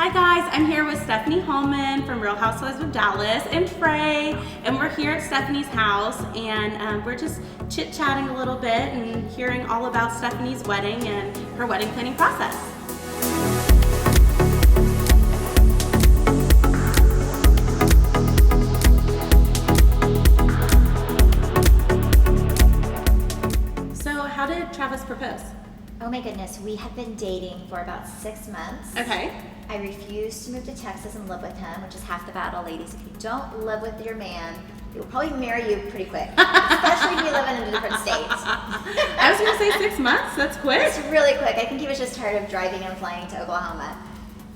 Hi guys, I'm here with Stephanie Hollman from Real Housewives of Dallas and Trey, and we're here at Stephanie's house, and we're just chit-chatting a little bit and hearing all about Stephanie's wedding and her wedding planning process. So how did Travis propose? Oh my goodness, we have been dating for about 6 months. Okay. I refused to move to Texas and live with him, which is half the battle, ladies. If you don't live with your man, he will probably marry you pretty quick, especially if you live in a different state. I was going to say 6 months. That's quick. It's really quick. I think he was just tired of driving and flying to Oklahoma.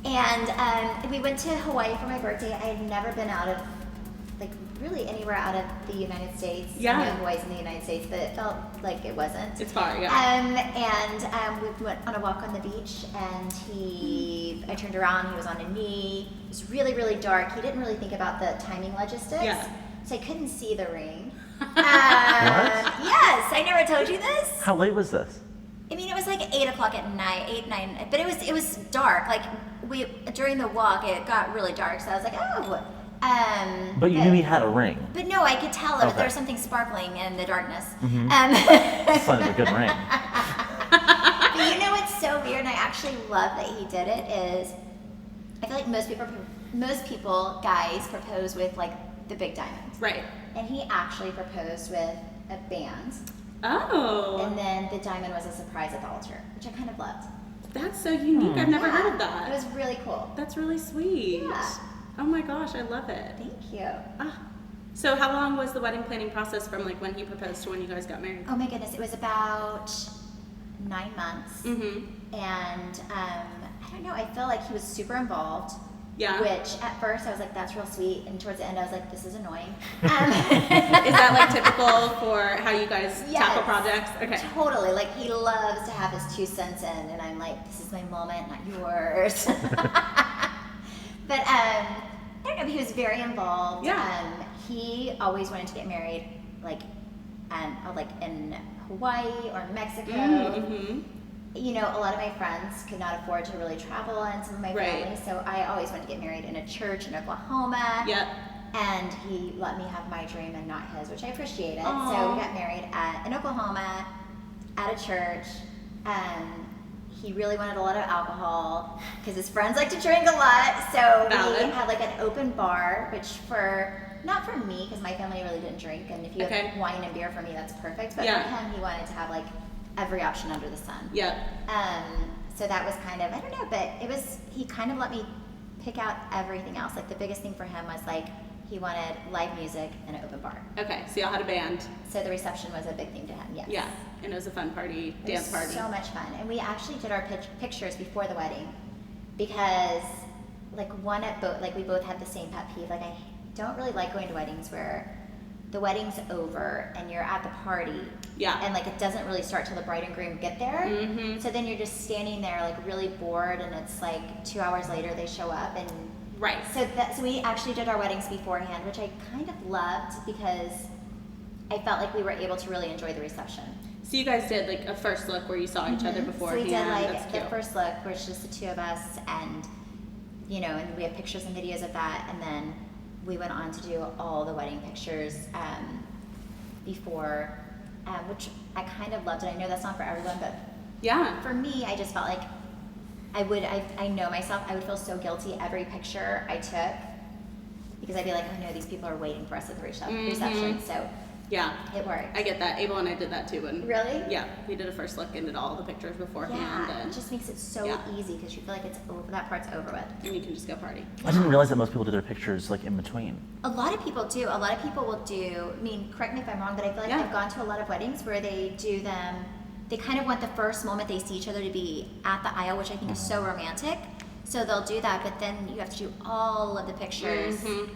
And we went to Hawaii for my birthday. I had never been out of, like, really anywhere out of the United States. Yeah. I know Hawaii's in the United States, but it felt like it wasn't. It's far, yeah. We went on a walk on the beach, and I turned around, he was on a knee. It was really, really dark. He didn't really think about the timing logistics. Yeah. So I couldn't see the ring. What? Yes, I never told you this. How late was this? I mean, it was like 8 o'clock at night, 8, 9, but it was dark. Like, during the walk, it got really dark, so I was like, oh. But you knew he had a ring. But no, I could tell Okay. there was something sparkling in the darkness. Mm-hmm. Son of a good ring. But you know what's so weird, and I actually love that he did it, is I feel like most people, guys, propose with like the big diamond. Right. And he actually proposed with a band. Oh. And then the diamond was a surprise at the altar, which I kind of loved. That's so unique. I've never heard of that. It was really cool. That's really sweet. Yeah. Oh my gosh, I love it. Thank you. So how long was the wedding planning process from like when he proposed to when you guys got married? Oh my goodness, it was about 9 months. Mm-hmm. And I don't know, I feel like he was super involved. Yeah. Which at first I was like, that's real sweet. And towards the end I was like, this is annoying. Is that like typical for how you guys Yes. tackle projects? Okay. Totally. Like, he loves to have his 2 cents in. And I'm like, this is my moment, not yours. But I don't know, he was very involved. Yeah. He always wanted to get married like in Hawaii or Mexico. Mm-hmm. You know, a lot of my friends could not afford to really travel, and some of my Right. family, so I always wanted to get married in a church in Oklahoma. Yep. And he let me have my dream and not his, which I appreciated. Aww. So we got married in Oklahoma at a church. He really wanted a lot of alcohol because his friends like to drink a lot. So Valid. we had like an open bar, which not for me, because my family really didn't drink. And if you Okay. have wine and beer for me, that's perfect. But Yeah. for him, he wanted to have like every option under the sun. Yep. So that was kind of, I don't know, but he kind of let me pick out everything else. Like, the biggest thing for him was like, he wanted live music and an open bar. Okay. So y'all had a band. So the reception was a big thing to him, yes. Yeah. And it was a fun party, It dance was party. so much fun. And we actually did our pictures before the wedding because, like, we both had the same pet peeve. Like, I don't really like going to weddings where the wedding's over and you're at the party. Yeah. And, like, it doesn't really start till the bride and groom get there. Mm-hmm. So then you're just standing there, like, really bored, and it's like 2 hours later they show up. And Right. so we actually did our weddings beforehand, which I kind of loved because I felt like we were able to really enjoy the reception. So you guys did like a first look where you saw each other beforehand. So we did like That's the cute. first look where it's just the 2 of us, and and we have pictures and videos of that, and then we went on to do all the wedding pictures before, which I kind of loved. And I know that's not for everyone, but Yeah. for me, I just felt like I know myself, I would feel so guilty every picture I took because I'd be like, oh no, these people are waiting for us at the reception. So Yeah. it worked. I get that. Abel and I did that too. And Really? Yeah. We did a first look and did all the pictures beforehand. Yeah, And it just makes it so Yeah. easy because you feel like it's over, that part's over with. and you can just go party. I didn't realize that most people do their pictures like in between. A lot of people do. A lot of people will do, I mean, correct me if I'm wrong, but I feel like Yeah. I've gone to a lot of weddings where they do them, they kind of want the first moment they see each other to be at the aisle, which I think is so romantic. So they'll do that, but then you have to do all of the pictures. Mm-hmm.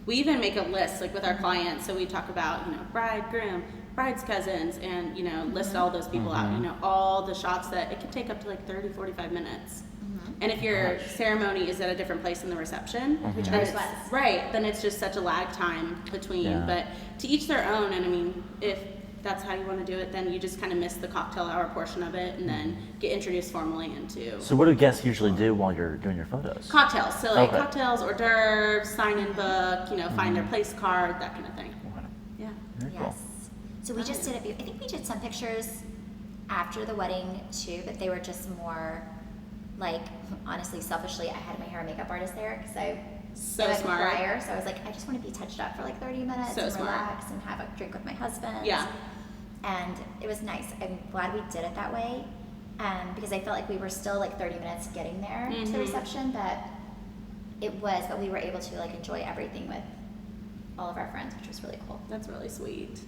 We even make a list like with our clients. So we talk about, bride, groom, bride's cousins, and, list all those people out, all the shots that it can take up to like 30, 45 minutes. And if your ceremony is at a different place than the reception, Which then ours it's- was. right, then it's just such a lag time between. Yeah. But to each their own. And I mean, if that's how you want to do it, then you just kind of miss the cocktail hour portion of it and then get introduced formally into So what do guests usually do while you're doing your photos? cocktails. So like Okay. cocktails, hors d'oeuvres, sign-in book, find their place card, that kind of thing. Okay. Yeah. Very cool. Yes. So we just did I think we did some pictures after the wedding too, but they were just more like, honestly, selfishly, I had my hair and makeup artist there because I So am a smart. crier, so I was like, I just want to be touched up for like 30 minutes So and smart. relax and have a drink with my husband. Yeah. And it was nice. I'm glad we did it that way, because I felt like we were still like 30 minutes getting there to the reception, but we were able to like enjoy everything with all of our friends, which was really cool. That's really sweet.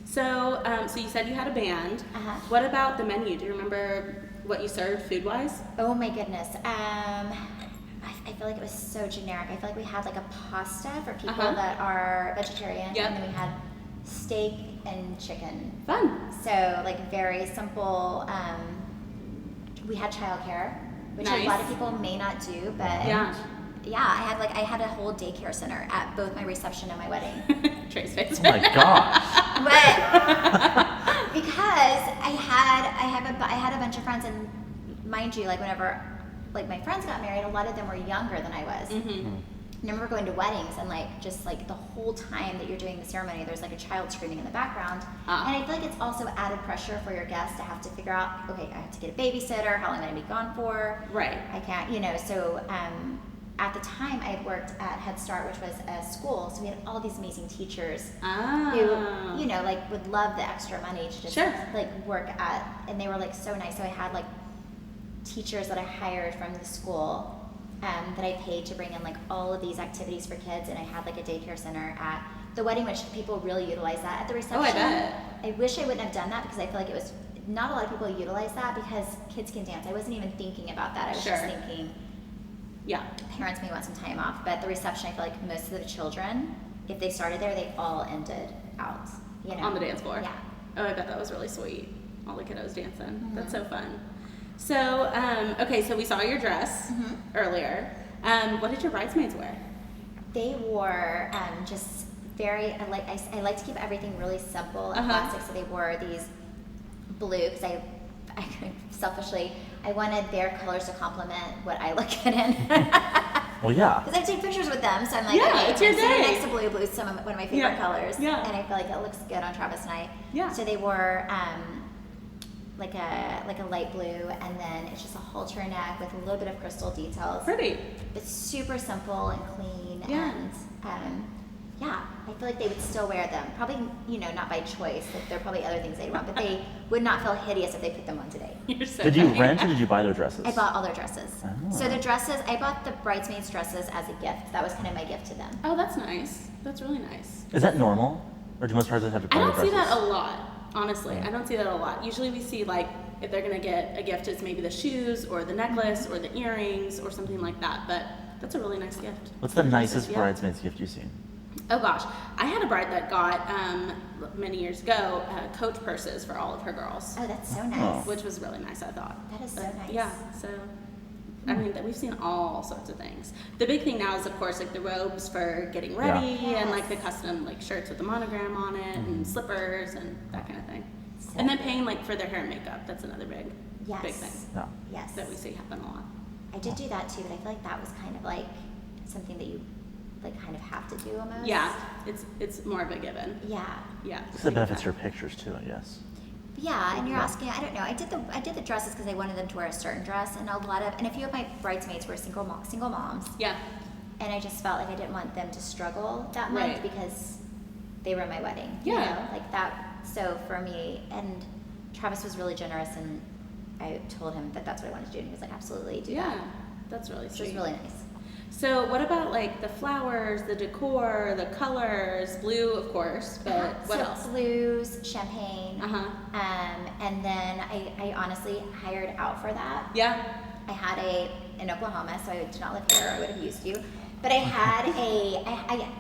So, so you said you had a band. Uh-huh. What about the menu? Do you remember what you served food-wise? Oh my goodness. I feel like it was so generic. I feel like we had like a pasta for people that are vegetarian, Yep. and then we had steak and chicken. Fun. So like very simple. We had childcare, which a lot Nice. of people may not do, but Yeah. I had a whole daycare center at both my reception and my wedding. Trey's face. Oh my gosh. But because I had a bunch of friends, and mind you, like whenever like my friends got married, a lot of them were younger than I was. I remember going to weddings and like just like the whole time that you're doing the ceremony, there's like a child screaming in the background, and I feel like it's also added pressure for your guests to have to figure out, okay, I have to get a babysitter, how long am I gonna be gone for? Right. I can't, so at the time I had worked at Head Start, which was a school, so we had all these amazing teachers Ah. who, like would love the extra money to just Sure. like work at, and they were like so nice. So I had like teachers that I hired from the school that I paid to bring in like all of these activities for kids, and I had like a daycare center at the wedding, which people really utilize that at the reception. Oh, I bet. I wish I wouldn't have done that because I feel like it was not a lot of people utilize that because kids can dance. I wasn't even thinking about that. I was just Sure. thinking Yeah. parents may want some time off, but at the reception, I feel like most of the children, if they started there, they all ended out, On the dance floor. Yeah. Oh, I bet that was really sweet. All the kiddos dancing. That's so fun. So, okay, so we saw your dress earlier. What did your bridesmaids wear? They wore just very, I like to keep everything really simple and classic, so they wore these blue, because I selfishly, I wanted their colors to complement what I look good in. Well, yeah. Because I take pictures with them, so I'm like, Yeah, okay, it's your I'm sitting day. next to blue. Blue's one of my favorite colors. Yeah. And I feel like it looks good on Travis and I. Yeah. So they wore like a light blue, and then it's just a halter neck with a little bit of crystal details. Pretty. It's super simple and clean, Yeah. and yeah, I feel like they would still wear them. Probably, not by choice. Like, there are probably other things they'd want, but they would not feel hideous if they put them on today. You're so Did you funny. rent or did you buy their dresses? I bought all their dresses. Oh. So the dresses, I bought the bridesmaids' dresses as a gift. That was kind of my gift to them. Oh, that's nice. That's really nice. Is that normal? Or do most bridesmaids have to I buy don't their see dresses? that a lot, honestly. I don't see that a lot. Usually we see like if they're gonna get a gift, it's maybe the shoes or the necklace or the earrings or something like that. But that's a really nice gift. What's the nicest Yeah. bridesmaid's gift you've seen? Oh gosh, I had a bride that got many years ago Coach purses for all of her girls, Oh, that's so Oh. nice. which was really nice. I thought. That is so But, nice. Yeah. So. I mean, that we've seen all sorts of things. The big thing now is, of course, like the robes for getting ready Yeah. and like the custom like shirts with the monogram on it and slippers and that kind of thing. So And then paying like for their hair and makeup. That's another big Yes. thing No. Yes. that we see happen a lot. I did do that too, but I feel like that was kind of like something that you like kind of have to do almost. Yeah, it's more of a given. Yeah. Yeah. Because it benefits your pictures too, I guess. Yeah, and you're asking, I don't know. I did the dresses because I wanted them to wear a certain dress, and a few of my bridesmaids were single moms, Yeah. and I just felt like I didn't want them to struggle that month Right. because they were in my wedding. Yeah. Like that. So for me, and Travis was really generous, and I told him that that's what I wanted to do, and he was like, absolutely, do Yeah. that. That's really So sweet. it was really nice. So what about like the flowers, the decor, the colors, blue of course, but what so else? Blues, champagne, Uh-huh. and then I honestly hired out for that. Yeah. I had in Oklahoma, so I did not live here. I would have used you. But I had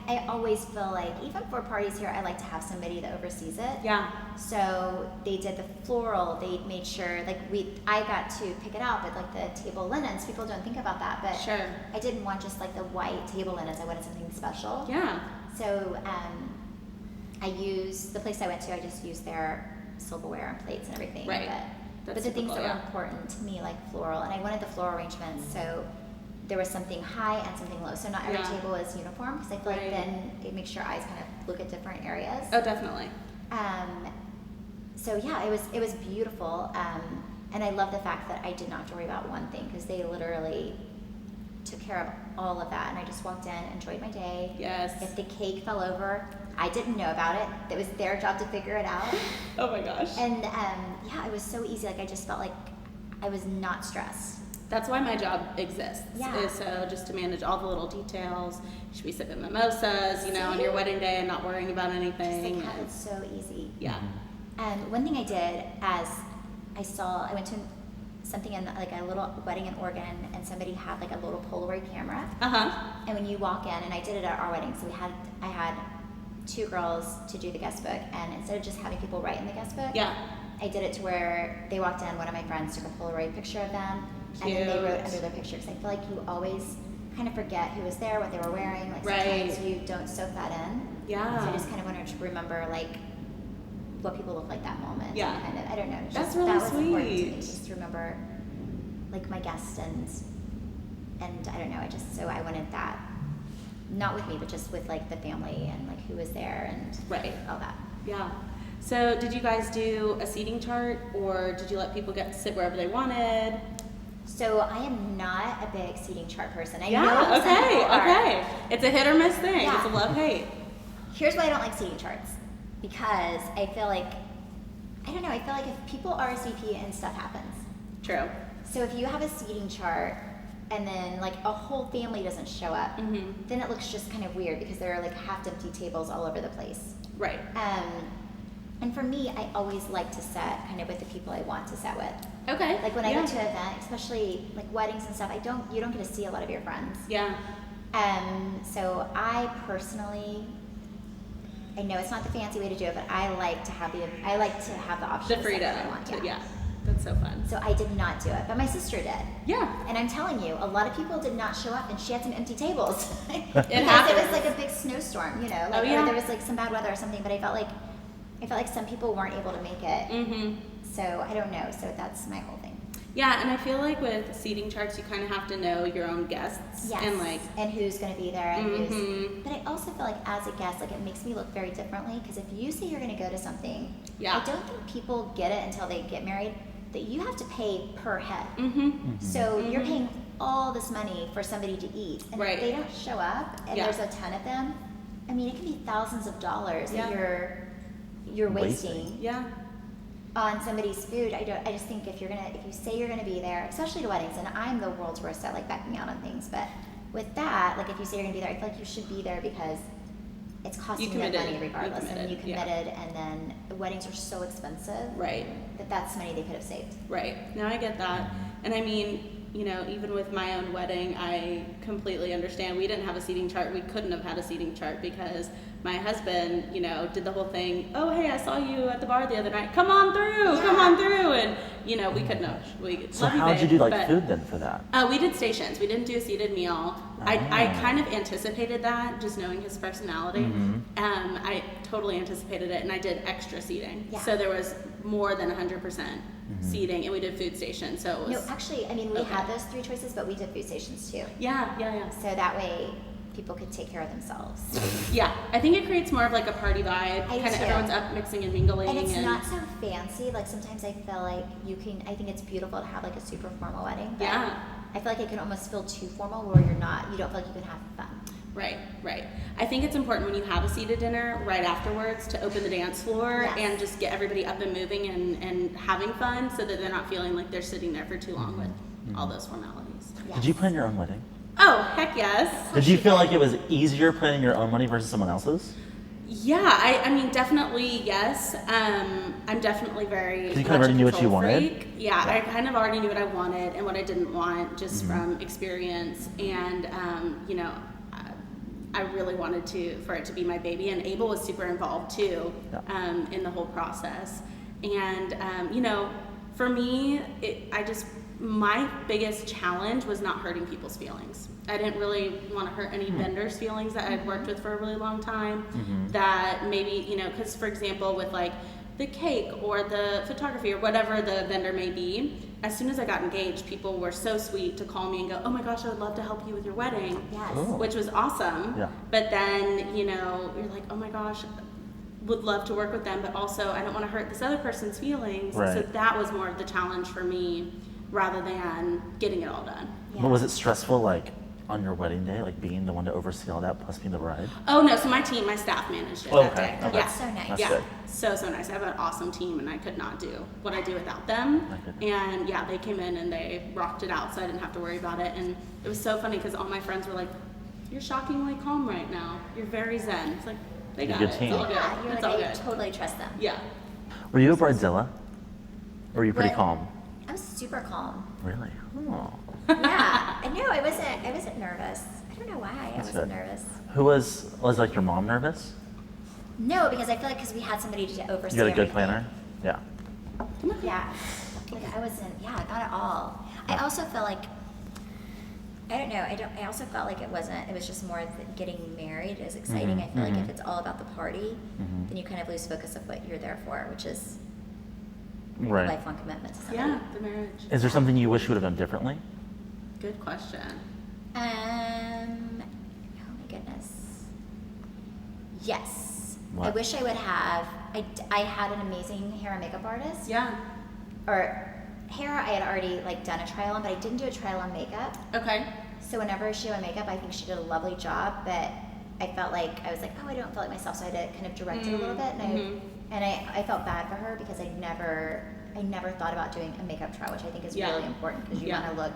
I always feel like, even for parties here, I like to have somebody that oversees it. Yeah. So they did the floral. They made sure, I got to pick it out, but like the table linens, people don't think about that. But Sure. I didn't want just like the white table linens. I wanted something special. Yeah. So the place I went to, I just used their silverware and plates and everything. Right. But That's the things typical, that were yeah. important to me, like floral, and I wanted the floral arrangements, so there was something high and something low. So not every Yeah. table is uniform, because I feel like Right. then it makes your eyes kind of look at different areas. Oh, definitely. So yeah, it was beautiful, and I love the fact that I did not have to worry about one thing, because they literally took care of all of that, and I just walked in, enjoyed my day. Yes. If the cake fell over, I didn't know about it. It was their job to figure it out. Oh my gosh. And yeah, it was so easy. Like I just felt like I was not stressed. That's why my job exists. Yeah. Is so just to manage all the little details. You should be sipping mimosas, you know, on your wedding day and not worrying about Just anything. like how it's so easy. Yeah. One thing I did as I went to something in like a little wedding in Oregon, and somebody had like a little Polaroid camera. And when you walk in, and I did it at our wedding, so I had 2 girls to do the guest book, and instead of just having people write in the guest book, Yeah. I did it to where they walked in, one of my friends took a Polaroid picture of them, and then they Cute. wrote under their picture, because I feel like you always kind of forget who was there, what they were wearing, like Right. sometimes you don't soak that in. Yeah. So I just kind of wanted to remember like what people look like that moment. Yeah. And kind of, I don't know. Just, That's really that was important to me, sweet. just to remember like my guests and I don't know. So I wanted that, not with me, but just with like the family and like who was there and Right. all that. Yeah. So did you guys do a seating chart, or did you let people get to sit wherever they wanted? So I am not a big seating chart person. I know Yeah, some okay, people are. okay. It's a hit or miss thing. Yeah. It's a love-hate. Here's why I don't like seating charts. Because I feel like, I don't know, I feel like if people RSVP and stuff happens. True. So if you have a seating chart and then like a whole family doesn't show up, then it looks just kind of weird, because there are like half empty tables all over the place. Right. And for me, I always like to set kind of with the people I want to set with. Okay. Like when I yeah. go to an event, especially like weddings and stuff, you don't get to see a lot of your friends. Yeah. So I personally, I know it's not the fancy way to do it, but I like to have the option The to set freedom. what I want. Yeah. That's so fun. So I did not do it, but my sister did. Yeah. And I'm telling you, a lot of people did not show up, and she had some empty tables. Because happens. it was like a big snowstorm, you know, like, Oh, yeah. or there was like some bad weather or something. But I felt like some people weren't able to make it. Mm-hmm. So I don't know. So that's my whole thing. Yeah, and I feel like with seating charts, you kind of have to know your own guests. Yes. And like, and who's going to be there, and who's. Mhm. But I also feel like as a guest, like it makes me look very differently, because if you say you're going to go to something, Yeah. I don't think people get it until they get married, that you have to pay per head. mm-hmm. So you're paying all this money for somebody to eat, and Right. if they don't show up, and Yeah. there's a ton of them, I mean, it can be thousands of dollars Yeah. that you're wasting Yeah. on somebody's food. I just think if you say you're gonna be there, especially to weddings, and I'm the world's worst at like backing out on things, but with that, like if you say you're gonna be there, I feel like you should be there because it's costing you that committed. money regardless, You and you committed, committed, yeah. and then weddings are so expensive Right. that's money they could have saved. Right. No, I get that. And I mean, you know, even with my own wedding, I completely understand. We didn't have a seating chart. We couldn't have had a seating chart because my husband, you know, did the whole thing. Oh, hey, I saw you at the bar the other night. Come on through. Yeah. Come on through. And, you know, we couldn't have. So love you, how'd you babe, do like but- food then for that? We did stations. We didn't do a seated meal. I Oh. kind of anticipated that, just knowing his personality. I totally anticipated it, and I did extra seating. Yeah. So there was more than 100% seating, and we did food station. So it was, No, actually, I mean, we Okay. had those 3 choices, but we did food stations too. yeah. So that way, people could take care of themselves. Yeah, I think it creates more of like a party vibe. I do Kind of too. everyone's up mixing and mingling. And it's not so fancy. Like sometimes I feel like I think it's beautiful to have like a super formal wedding. But Yeah. I feel like it can almost feel too formal where you don't feel like you can have fun. Right. I think it's important when you have a seated dinner right afterwards to open the dance floor Yes. and just get everybody up and moving and having fun so that they're not feeling like they're sitting there for too long with all those formalities. Yes. Did you plan your own wedding? Oh, heck yes. Did you feel like it was easier planning your own wedding versus someone else's? Yeah, I mean, definitely yes. I'm definitely very 'Cause you much kind of already a knew what you control wanted? freak. Yeah, I kind of already knew what I wanted and what I didn't want just from experience. And, you know, I really wanted for it to be my baby. And Abel was super involved too in the whole process. And, you know, for me, I just my biggest challenge was not hurting people's feelings. I didn't really want to hurt any vendors' feelings that I'd worked with for a really long time. That maybe, you know, because for example, with like the cake or the photography or whatever the vendor may be, as soon as I got engaged, people were so sweet to call me and go, oh my gosh, I would love to help you with your wedding. Yes. Oh. Which was awesome. Yeah. But then, you know, you're like, oh my gosh, would love to work with them, but also I don't want to hurt this other person's feelings. Right. So that was more of the challenge for me rather than getting it all done. Yeah. But was it stressful, like, on your wedding day, like being the one to oversee all that plus being the bride? Oh no, so my staff managed it that day. Okay. That's so nice. That's Yeah, good. so nice. I have an awesome team, and I could not do what I do without them. Okay. And yeah, they came in and they rocked it out, so I didn't have to worry about it. And it was so funny because all my friends were like, "You're shockingly calm right now. You're very zen." It's like they You're a got good it. team. It's all good. Yeah, you're It's like, all I good. totally trust them. Yeah. Were you a bridezilla? Or were you pretty What? calm? I'm super calm. Really? Oh. Yeah, I know. I wasn't nervous. I don't know why I That's wasn't good. nervous. Was like your mom nervous? No, because I feel like because we had somebody to oversee. You got a good everything. planner? Yeah. Yeah, like I wasn't. Yeah, not at all. I also felt like. I don't know. I also felt like it wasn't. It was just more getting married is exciting. I feel like if it's all about the party, then you kind of lose focus of what you're there for, which is a Right. lifelong commitment to somebody. Yeah, the marriage. Is there something you wish you would have done differently? Good question. Oh my goodness. Yes. What? I wish I would have. I had an amazing hair and makeup artist. Yeah. Or hair, I had already like done a trial on, but I didn't do a trial on makeup. Okay. So whenever she did my makeup, I think she did a lovely job, but I felt like I was like, oh, I don't feel like myself, so I had to kind of direct it a little bit, and I felt bad for her because I never thought about doing a makeup trial, which I think is Yeah. really important because you Yeah. want to look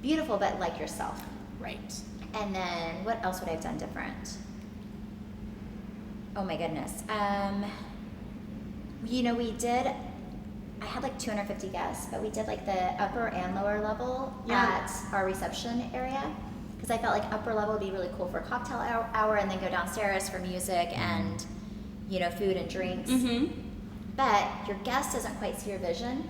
beautiful but like yourself. Right. And then what else would I have done different? Oh my goodness. You know, I had like 250 guests, but we did like the upper and lower level Yeah. at our reception area. Because I felt like upper level would be really cool for cocktail hour and then go downstairs for music and, you know, food and drinks. But your guest doesn't quite see your vision.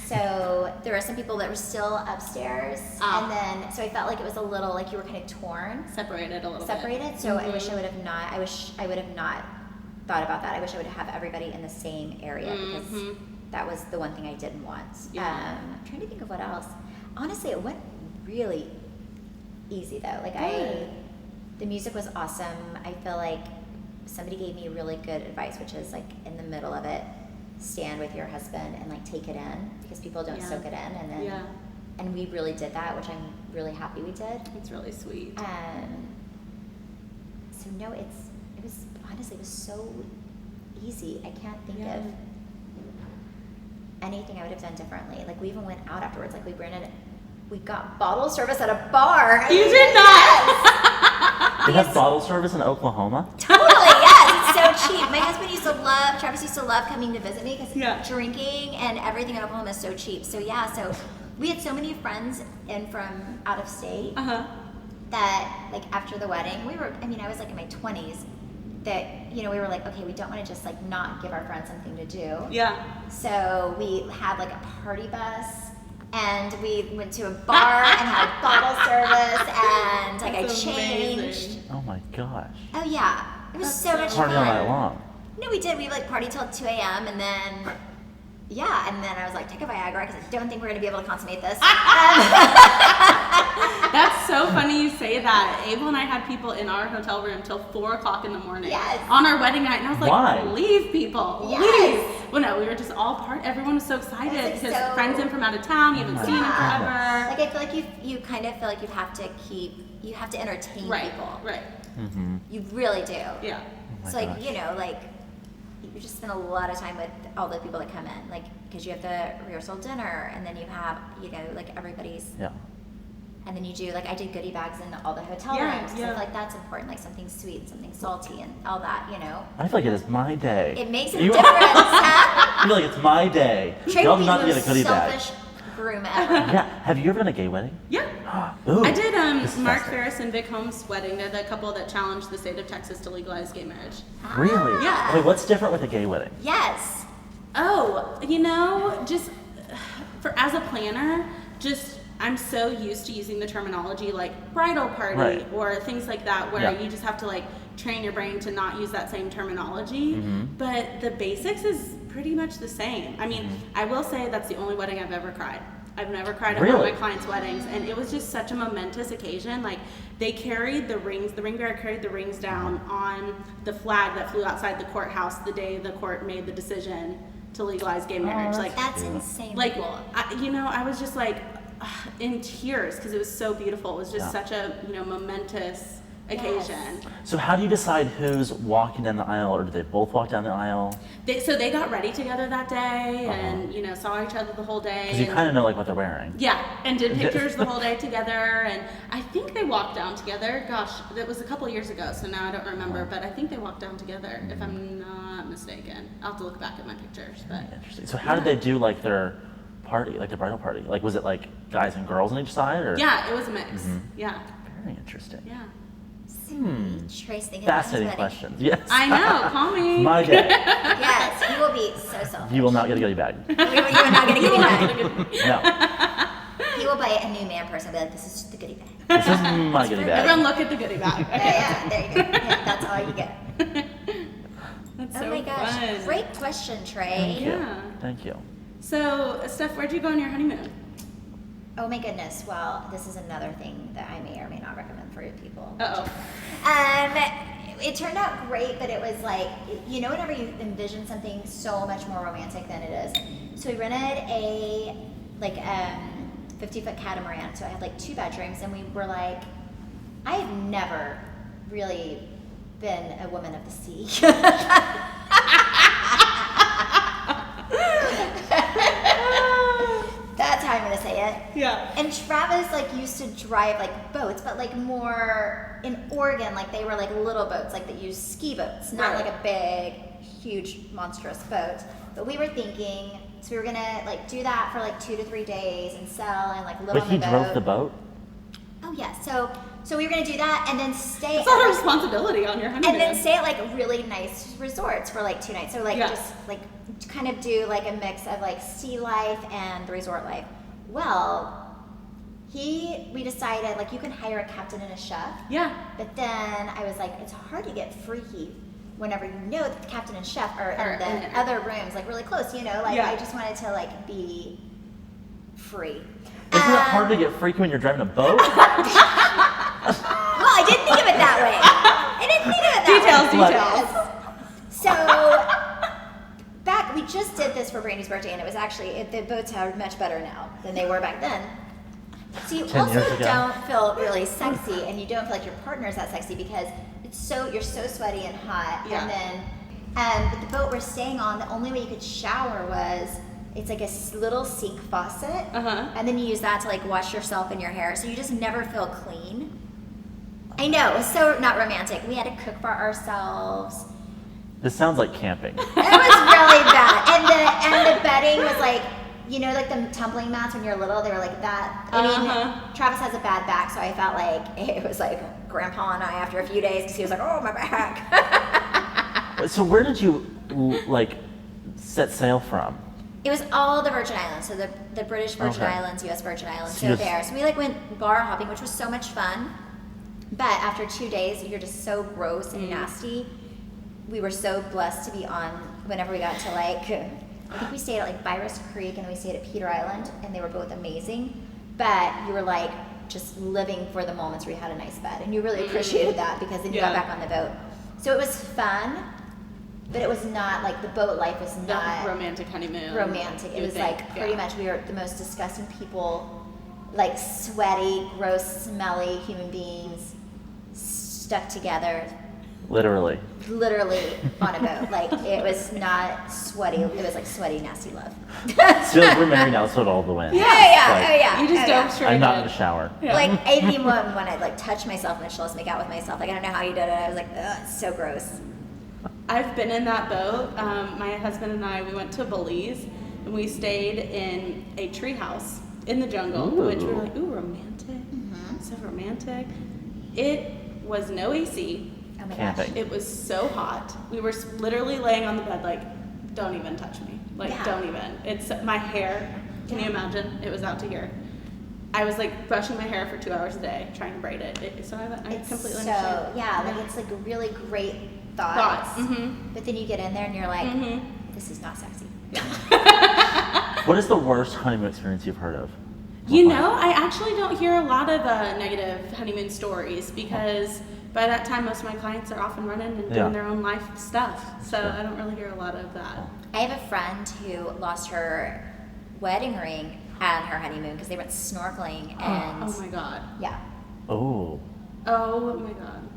So there were some people that were still upstairs. And then, so I felt like it was a little like you were kind of torn. Separated a little Separated. So I wish I would have not thought about that. I wish I would have everybody in the same area because that was the one thing I didn't want. Yeah. I'm trying to think of what else. Honestly, it went really easy though. Like the music was awesome. I feel like somebody gave me really good advice, which is like in the middle of it, stand with your husband and like take it in because people don't soak it in, and then and we really did that, which I'm really happy we did. It's really sweet. So no, it was honestly it was so easy. I can't think of anything I would have done differently. Like we even went out afterwards. Like we got bottle service at a bar. You did not. They have bottle service in Oklahoma? Totally, yes. It's so cheap. My husband Travis used to love coming to visit me because drinking and everything in Oklahoma is so cheap. So so we had so many friends in from out of state that like after the wedding, I was like in my 20s, that, you know, we were like, okay, we don't want to just like not give our friends something to do. Yeah. So we had like a party bus. And we went to a bar and had bottle service, and like That's I changed. amazing. Oh my gosh. Oh yeah, it was so much Party fun. all night long. No, we did. We like partied till 2 a.m. and then and then I was like, take a Viagra because I don't think we're gonna be able to consummate this. That's so funny you say that. Abel and I had people in our hotel room till 4 o'clock in the morning on our wedding night, and I was like, Why? leave people, leave. Well, no, we were just all everyone was so excited It's like because friends in from out of town, you haven't seen them forever. Like I feel like you kind of feel like you have to entertain people. Right. You really do. Yeah. my So like gosh. you know like you just spend a lot of time with all the people that come in, like because you have the rehearsal dinner, and then you have like everybody's. Yeah. And then you do, like, I did goodie bags in all the hotel rooms. So I feel like that's important, like something sweet, something salty, and all that, you know. I feel like it is my day. It makes a difference, huh? I feel like it's my day. Trey Y'all would do be not the get most a goodie bag. selfish groom ever. Yeah. Have you ever been a gay wedding? Yeah. Ooh, I did this is Mark fascinating. Phariss and Vic Holmes' wedding. They're the couple that challenged the state of Texas to legalize gay marriage. Really? Yeah. Wait, what's different with a gay wedding? Yes. Oh, just as a planner, I'm so used to using the terminology like bridal party Right. or things like that where Yeah. you just have to like train your brain to not use that same terminology. But the basics is pretty much the same. I mean, I will say that's the only wedding I've ever cried. I've never cried at one of Really? my clients' weddings, and it was just such a momentous occasion. Like, they carried the rings, the ring bearer carried the rings down on the flag that flew outside the courthouse the day the court made the decision to legalize gay marriage. Like, That's insane. like, cool. I was just like in tears because it was so beautiful. It was just Yeah. such a, momentous occasion. So how do you decide who's walking down the aisle, or do they both walk down the aisle? So they got ready together that day and, saw each other the whole day. Because you and- kind of know like what they're wearing. Yeah, and did pictures the whole day together, and I think they walked down together. Gosh, that was a couple of years ago, so now I don't remember, but I think they walked down together, if I'm not mistaken. I'll have to look back at my pictures, but Interesting. So how did they do like their party, like their bridal party? Like was it like guys and girls on each side, or? yeah, it was a mix. Yeah, Very interesting. yeah. Trey's thinking about his Fascinating wedding. questions. Yes. I know. Call me. My day. Yes, he will be so selfish. You will not get a goodie bag. You are not going to get Not it gonna back. get- No. He will buy a new man person and be like, this is the goodie bag. This is my goodie Everyone bag. look at the goodie bag. Okay. Yeah, there you go. Yeah, that's all you get. That's Oh so my gosh. fun. Great question, Trey. Thank you. Yeah. Thank you. So, Steph, where'd you go on your honeymoon? Oh my goodness. Well, this is another thing that I may or may not recommend for people. Uh-oh. It turned out great, but it was like, whenever you envision something so much more romantic than it is. So we rented a 50-foot catamaran. So I had like 2 bedrooms, and we were like, I have never really been a woman of the sea. That's how I'm gonna say it. Yeah. And Travis used to drive boats, but more in Oregon, they were little boats, that use ski boats, not Right. a big, huge, monstrous boat. But we were thinking, so we were gonna do that for 2 to 3 days and sell and live But on the he boat. drove the boat? Oh yeah, so we were gonna do that and then stay. It's a lot of responsibility on your honeymoon. And then stay at really nice resorts for 2 nights. So Yeah. just kind of do a mix of sea life and the resort life. Well, we decided you can hire a captain and a chef. Yeah. But then I was like, it's hard to get freaky whenever you know that the captain and chef are in the other rooms, really close. Yeah. I just wanted to be free. Isn't it hard to get freaky when you're driving a boat? Well, I didn't think of it that way. I didn't think of it that way. Details. So we just did this for Brandy's birthday, and it was actually the boats are much better now than they were back then. So you 10 also years ago. don't feel really sexy, and you don't feel like your partner's that sexy because you're so sweaty and hot. Yeah. And then, but the boat we're staying on, the only way you could shower was it's a little sink faucet, and then you use that to wash yourself and your hair, so you just never feel clean. I know, it was so not romantic. We had to cook for ourselves. This sounds like camping. It was really bad. And the bedding was the tumbling mats when you're little, they were like that. I mean, Travis has a bad back, so I felt it was Grandpa and I after a few days because he was like, oh, my back. So where did you set sail from? It was all the Virgin Islands, so the British Virgin Okay. Islands, U.S. Virgin Islands, So so you there. So we went bar hopping, which was so much fun. But after 2 days, you're just so gross and nasty. We were so blessed to be on whenever we got to I think we stayed at Virus Creek and we stayed at Peter Island, and they were both amazing. But you were just living for the moments where you had a nice bed, and you really appreciated that because then you got Yeah. back on the boat. So it was fun, but it was not the boat life was not romantic honeymoon. romantic. It you was think, pretty much we were the most disgusting people, sweaty, gross, smelly human beings stuck together, Literally. literally on a boat. It was not sweaty. It was sweaty, nasty love. So we're married now, so it all the way. Yeah. You just dove straight I'm not in. in the shower. Yeah. I even when I touch myself and she'll make out with myself. I don't know how you did it. I was like, ugh, it's so gross. I've been in that boat. My husband and I, we went to Belize, and we stayed in a tree house in the jungle, Ooh. which we were ooh, romantic. So romantic. It was no AC. Oh my Camping. gosh. It was so hot. We were literally laying on the bed don't even touch me. Yeah. Don't even. It's my hair. Can you imagine? It was out to here. I was like brushing my hair for 2 hours a day trying to braid it. So I completely understand. Yeah, like it's like a really great thoughts. Mm-hmm. But then you get in there and you're like, this is not sexy. What is the worst honeymoon experience you've heard of? You know, I actually don't hear a lot of negative honeymoon stories because by that time most of my clients are off and running and doing their own life stuff. So I don't really hear a lot of that. I have a friend who lost her wedding ring and her honeymoon because they went snorkeling and oh my god. yeah. Oh. Oh my god.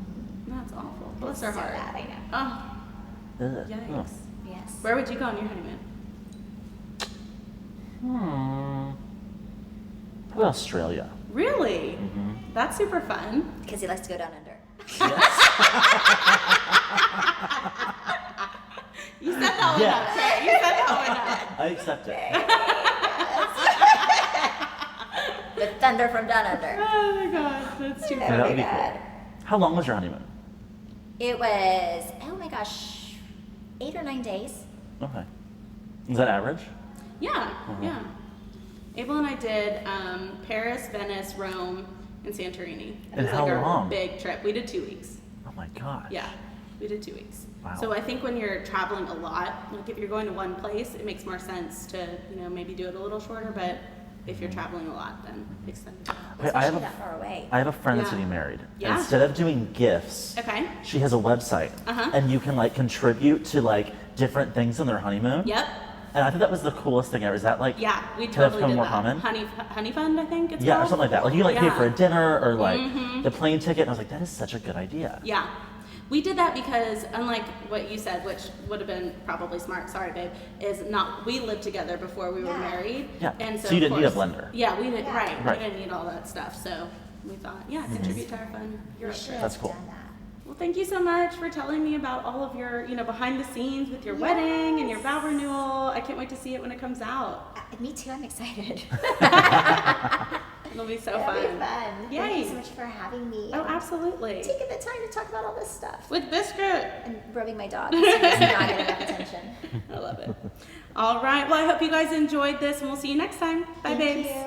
That's awful. Bless her So heart. bad, I know. Oh, Ugh. yikes. Oh. Yes. Where would you go on your honeymoon? Probably Australia. Really? Mm-hmm. That's super fun. Because he likes to go down under. Yes. You said that one Yes. up, Trey. You said that one up. I accept it. The thunder from down under. Oh my god, that's too Yeah, funny. that would be God. cool. How long was your honeymoon? It was, oh my gosh, 8 or 9 days. Okay. Is that average? Yeah, yeah. Abel and I did Paris, Venice, Rome, and Santorini. It And was how like long? a big trip. We did 2 weeks. Oh my gosh. Yeah, we did 2 weeks. Wow. So I think when you're traveling a lot, like if you're going to one place, it makes more sense to, maybe do it a little shorter, but if you're traveling a lot, then extend it out. Okay, I have Especially a that far away. I have a friend that's Yeah. getting married. Yeah. Instead of doing gifts, Okay. she has a website, and you can like contribute to like different things in their honeymoon. Yep. And I think that was the coolest thing ever. Is that like Yeah, we could that totally become did more that. common? Honey Fund, I think it's Yeah, or called. something like that. Like you can like pay Yeah. for a dinner or like the plane ticket. And I was like, that is such a good idea. Yeah. We did that because, unlike what you said, which would have been probably smart, sorry babe, we lived together before we were Yeah. married. Yeah. And so, So you of didn't need a course- blender. Yeah, we didn't, Yeah. right. Right. We didn't need all that stuff. So we thought, contribute to our fund. You should That's have cool. done that. Well, thank you so much for telling me about all of your, behind the scenes with your wedding and your vow renewal. I can't wait to see it when it comes out. Me too, I'm excited. It'll be so It'll fun. be fun. Thank Yay. you so much for having me. Oh, and absolutely. taking the time to talk about all this stuff. With Biscuit. And rubbing my dog. He's not getting enough attention. I love it. All right. Well, I hope you guys enjoyed this, and we'll see you next time. Bye, Thank babes. you.